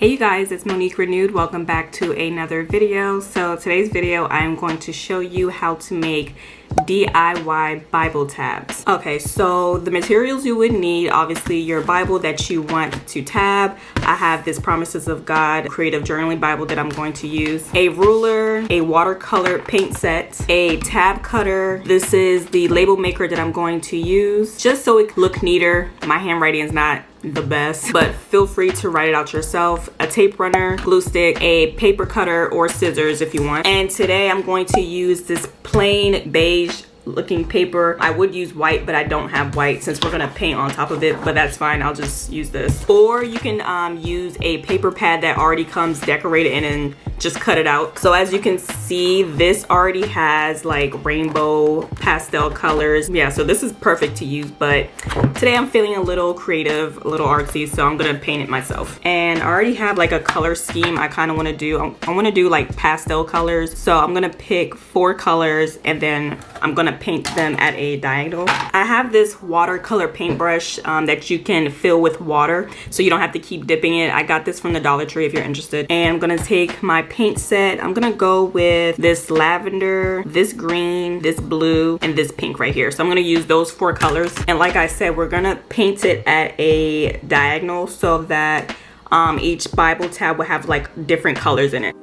Hey you guys, it's Monique Renewed. Welcome back to another video. So today's video, I am going to show you how to make DIY Bible tabs. Okay, so the materials you would need, obviously your Bible that you want to tab. I have this Promises of God Creative Journaling Bible that I'm going to use. A ruler, a watercolor paint set, a tab cutter. This is the label maker that I'm going to use just so it can look neater. My handwriting is not the best, but feel free to write it out yourself. A tape runner, glue stick, a paper cutter or scissors if you want. And today I'm going to use this plain beige looking paper. I would use white, but I don't have white since we're gonna paint on top of it, but that's fine. I'll just use this. Or you can use a paper pad that already comes decorated in and just cut it out. So as you can see, this already has like rainbow pastel colors. Yeah, so this is perfect to use, but today I'm feeling a little creative, a little artsy, so I'm gonna paint it myself. And I already have like a color scheme I kind of want to do. I want to do like pastel colors, so I'm gonna pick 4 colors and then I'm gonna paint them at a diagonal. I have this watercolor paintbrush that you can fill with water, so you don't have to keep dipping it. I got this from the Dollar Tree if you're interested. And I'm gonna take my paint set. I'm gonna go with this lavender, this green, this blue, and this pink right here. So I'm gonna use those 4 colors. And like I said, we're gonna paint it at a diagonal so that each Bible tab will have like different colors in it.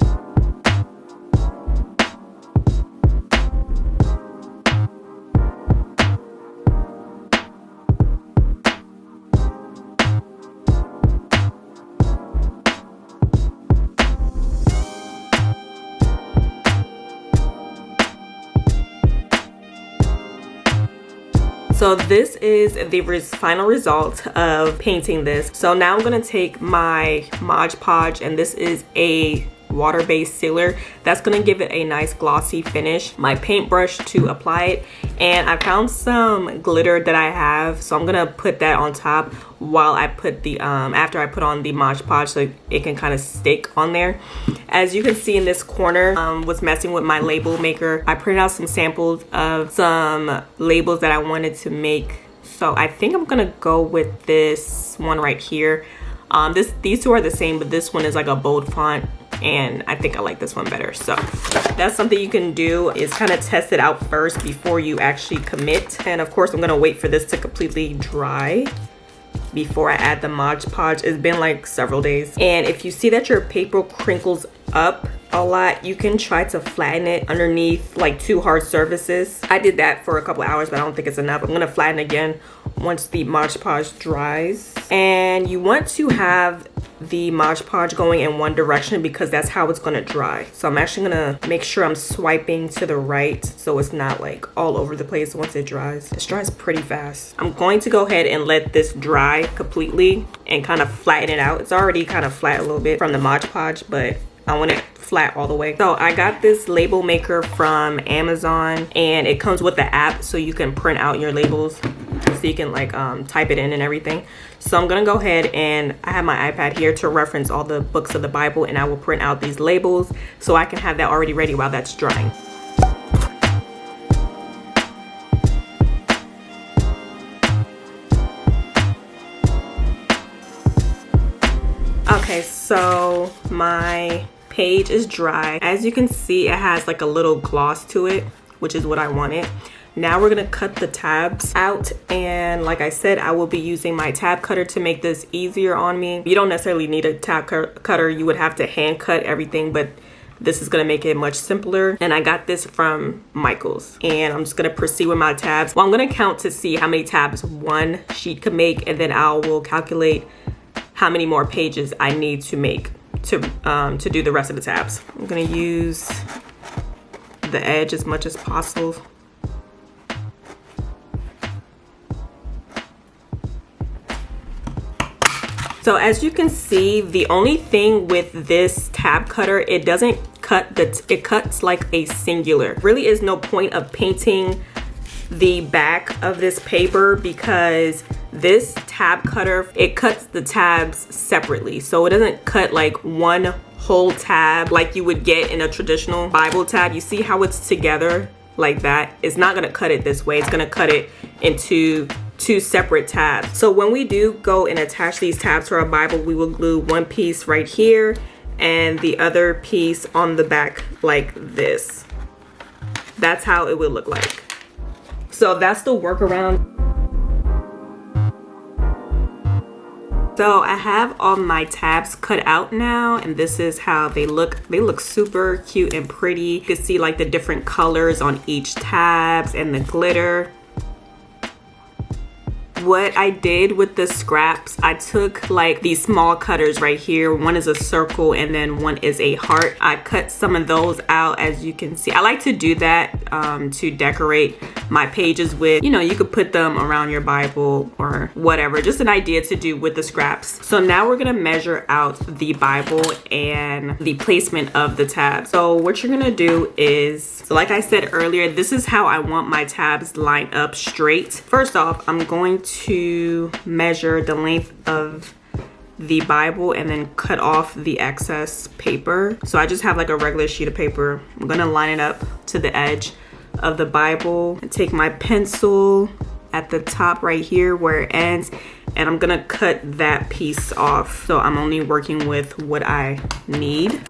So this is the final result of painting this. So now I'm gonna take my Modge Podge, and this is a water-based sealer that's gonna give it a nice glossy finish. My paintbrush to apply it, and I found some glitter that I have, so I'm gonna put that on top while I put the after I put on the Modge Podge so it can kind of stick on there. As you can see in this corner, was messing with my label maker. I printed out some samples of some labels that I wanted to make, so I think I'm gonna go with this one right here. These two are the same, but this one is like a bold font, and I think I like this one better. So that's something you can do, is kind of test it out first before you actually commit. And of course I'm gonna wait for this to completely dry before I add the Modge Podge. It's been like several days, and if you see that your paper crinkles up a lot, you can try to flatten it underneath like 2 hard surfaces. I did that for a couple hours, but I don't think it's enough. I'm gonna flatten again once the Modge Podge dries. And you want to have the Modge Podge going in one direction because that's how it's gonna dry. So I'm actually gonna make sure I'm swiping to the right so it's not like all over the place once it dries. It dries pretty fast. I'm going to go ahead and let this dry completely and kind of flatten it out. It's already kind of flat a little bit from the Modge Podge, but I want it flat all the way. So I got this label maker from Amazon, and it comes with the app so you can print out your labels, so you can like type it in and everything. So I'm gonna go ahead, and I have my iPad here to reference all the books of the Bible, and I will print out these labels so I can have that already ready while that's drying. Okay, so my page is dry. As you can see, it has like a little gloss to it, which is what I wanted. Now we're gonna cut the tabs out, and like I said, I will be using my tab cutter to make this easier on me. You don't necessarily need a tab cutter. You would have to hand cut everything, but this is gonna make it much simpler. And I got this from Michael's, and I'm just gonna proceed with my tabs. Well, I'm gonna count to see how many tabs one sheet could make, and then I will calculate how many more pages I need to make to do the rest of the tabs. I'm gonna use the edge as much as possible. So as you can see, the only thing with this tab cutter, it doesn't cut it cuts like a singular. Really is no point of painting the back of this paper because this tab cutter, it cuts the tabs separately. So it doesn't cut like one whole tab like you would get in a traditional Bible tab. You see how it's together like that? It's not gonna cut it this way. It's gonna cut it into two separate tabs. So when we do go and attach these tabs to our Bible, we will glue one piece right here and the other piece on the back like this. That's how it would look like. So that's the workaround. So I have all my tabs cut out now, and this is how they look. They look super cute and pretty. You can see like the different colors on each tabs and the glitter. What I did with the scraps, I took like these small cutters right here. One is a circle and then one is a heart. I cut some of those out, as you can see. I like to do that to decorate my pages with. You know, you could put them around your Bible or whatever. Just an idea to do with the scraps. So now we're gonna measure out the Bible and the placement of the tabs. So what you're gonna do is, so like I said earlier, this is how I want my tabs lined up straight. First off, I'm going to measure the length of the Bible and then cut off the excess paper. So I just have like a regular sheet of paper. I'm gonna line it up to the edge of the Bible and take my pencil at the top right here where it ends, and I'm gonna cut that piece off. So I'm only working with what I need.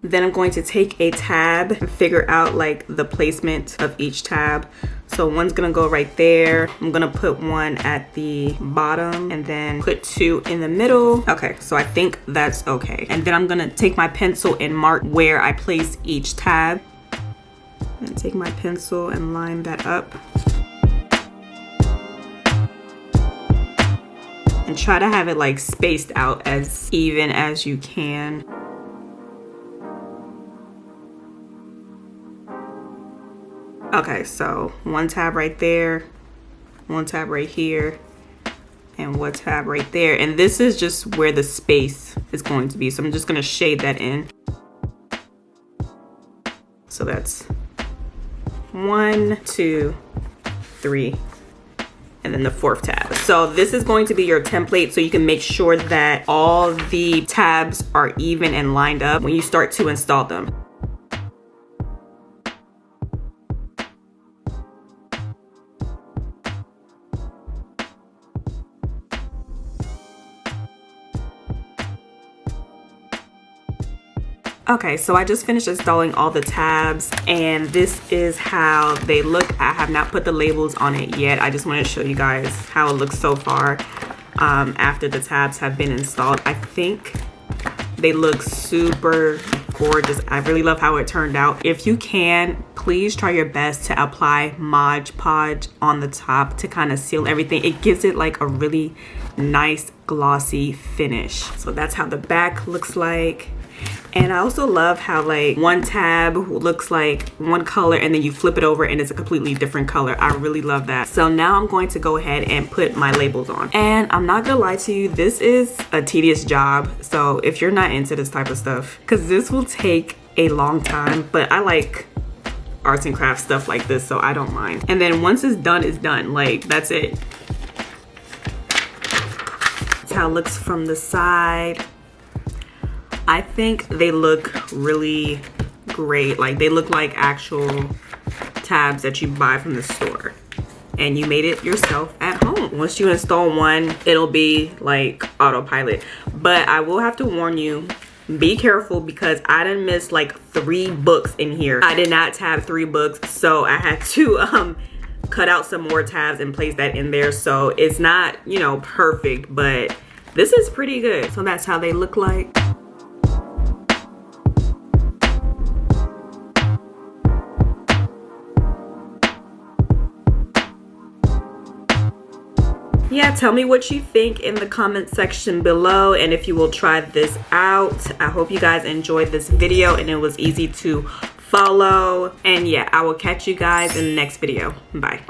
Then I'm going to take a tab and figure out like the placement of each tab. So one's gonna go right there. I'm gonna put one at the bottom and then put two in the middle. Okay, so I think that's okay. And then I'm gonna take my pencil and mark where I place each tab. And take my pencil and line that up. And try to have it like spaced out as even as you can. Okay, so one tab right there, one tab right here, and one tab right there. And this is just where the space is going to be. So I'm just gonna shade that in. So that's 1, 2, 3, and then the fourth tab. So this is going to be your template, so you can make sure that all the tabs are even and lined up when you start to install them. Okay, so I just finished installing all the tabs, and this is how they look. I have not put the labels on it yet. I just want to show you guys how it looks so far after the tabs have been installed. I think they look super gorgeous. I really love how it turned out. If you can, please try your best to apply Modge Podge on the top to kind of seal everything. It gives it like a really nice glossy finish. So that's how the back looks like. And I also love how like one tab looks like one color and then you flip it over and it's a completely different color. I really love that. So now I'm going to go ahead and put my labels on. And I'm not gonna lie to you, this is a tedious job. So if you're not into this type of stuff, because this will take a long time, but I like arts and crafts stuff like this, so I don't mind. And then once it's done. Like, that's it. That's how it looks from the side. I think they look really great. Like, they look like actual tabs that you buy from the store and you made it yourself at home. Once you install one, it'll be like autopilot. But I will have to warn you, be careful, because I done missed like 3 books in here. I did not tab 3 books, so I had to cut out some more tabs and place that in there. So it's not, you know, perfect, but this is pretty good. So that's how they look like. Yeah, tell me what you think in the comment section below, and if you will try this out. I hope you guys enjoyed this video and it was easy to follow. And yeah, I will catch you guys in the next video. Bye.